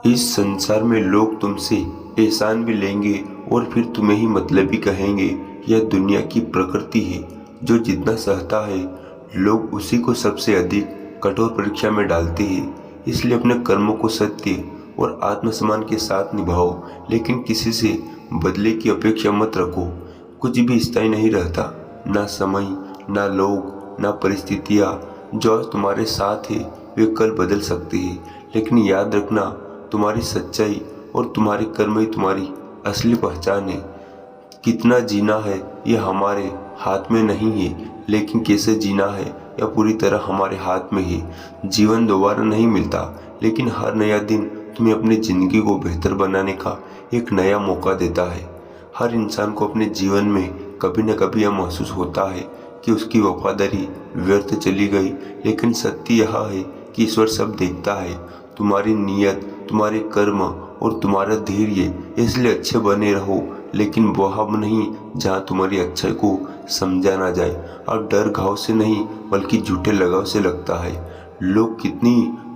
इस संसार में लोग तुमसे एहसान भी लेंगे और फिर तुम्हें ही मतलबी कहेंगे। यह दुनिया की प्रकृति है। जो जितना सहता है लोग उसी को सबसे अधिक कठोर परीक्षा में डालते हैं। इसलिए अपने कर्मों को सत्य और आत्मसम्मान के साथ निभाओ, लेकिन किसी से बदले की अपेक्षा मत रखो। कुछ भी स्थायी नहीं रहता, ना समय, ना लोग, ना परिस्थितियाँ। जो आज तुम्हारे साथ है वे कल बदल सकते हैं, लेकिन याद रखना, तुम्हारी सच्चाई और तुम्हारे कर्म ही तुम्हारी असली पहचान है। कितना जीना है यह हमारे हाथ में नहीं है, लेकिन कैसे जीना है यह पूरी तरह हमारे हाथ में है। जीवन दोबारा नहीं मिलता, लेकिन हर नया दिन तुम्हें अपनी ज़िंदगी को बेहतर बनाने का एक नया मौका देता है। हर इंसान को अपने जीवन में कभी न कभी यह महसूस होता है कि उसकी वफादारी व्यर्थ चली गई, लेकिन सत्य यह है कि ईश्वर सब देखता है। तुम्हारी नीयत, तुम्हारे कर्म और तुम्हारा धैर्य, इसलिए अच्छे बने रहो, लेकिन वह नहीं जहाँ तुम्हारी अच्छाई को समझा ना जाए। और डर घाव से नहीं बल्कि झूठे लगाव से लगता है। लोग कितनी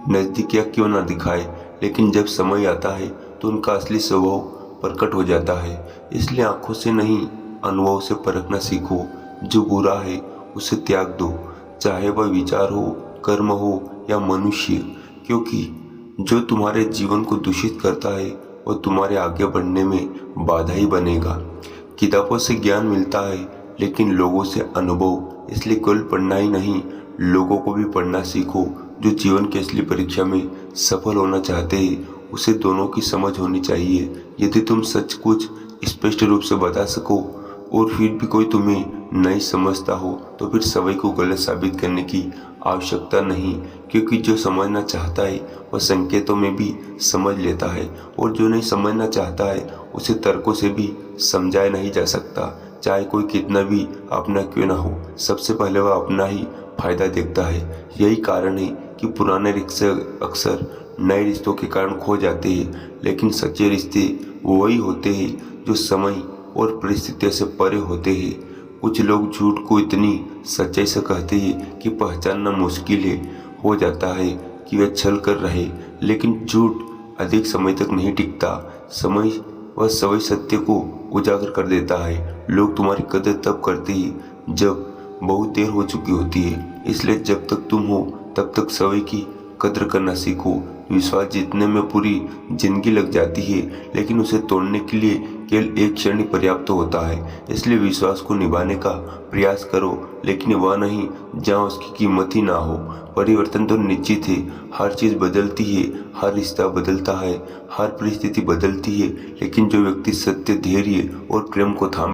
नज़दीकियाँ क्यों ना दिखाए, लेकिन जब समय आता है तो उनका असली स्वभाव प्रकट हो जाता है। इसलिए आंखों से नहीं अनुभव से परखना सीखो। जो बुरा है उसे त्याग दो, चाहे वह विचार हो, कर्म हो या मनुष्य, क्योंकि जो तुम्हारे जीवन को दूषित करता है वो तुम्हारे आगे बढ़ने में बाधा ही बनेगा। किताबों से ज्ञान मिलता है, लेकिन लोगों से अनुभव। इसलिए केवल पढ़ना ही नहीं, लोगों को भी पढ़ना सीखो। जो जीवन की असली परीक्षा में सफल होना चाहते हैं उसे दोनों की समझ होनी चाहिए। यदि तुम सच कुछ स्पष्ट रूप से बता सको और फिर भी कोई तुम्हें नहीं समझता हो, तो फिर सभी को गलत साबित करने की आवश्यकता नहीं, क्योंकि जो समझना चाहता है वह संकेतों में भी समझ लेता है, और जो नहीं समझना चाहता है उसे तर्कों से भी समझाया नहीं जा सकता। चाहे कोई कितना भी अपना क्यों ना हो, सबसे पहले वह अपना ही फायदा देखता है। यही कारण है कि पुराने रिश्ते अक्सर नए रिश्तों के कारण खो जाते हैं, लेकिन सच्चे रिश्ते वही होते हैं जो समय और परिस्थितियों से परे होते हैं। कुछ लोग झूठ को इतनी सच्चाई से कहते हैं कि पहचानना मुश्किल हो जाता है कि वे छल कर रहे, लेकिन झूठ अधिक समय तक नहीं टिकता। समय वह सभी सत्य को उजागर कर देता है। लोग तुम्हारी कदर तब करते हैं जब बहुत देर हो चुकी होती है। इसलिए जब तक तुम हो तब तक सभी की कदर करना सीखो। विश्वास जीतने में पूरी जिंदगी लग जाती है, लेकिन उसे तोड़ने के लिए केवल एक क्षण ही पर्याप्त होता है। इसलिए विश्वास को निभाने का प्रयास करो, लेकिन वह नहीं जहाँ उसकी कीमत ही ना हो। परिवर्तन तो निश्चित है, हर चीज़ बदलती है, हर रिश्ता बदलता है, हर परिस्थिति बदलती है, लेकिन जो व्यक्ति सत्य, धैर्य और प्रेम को थाम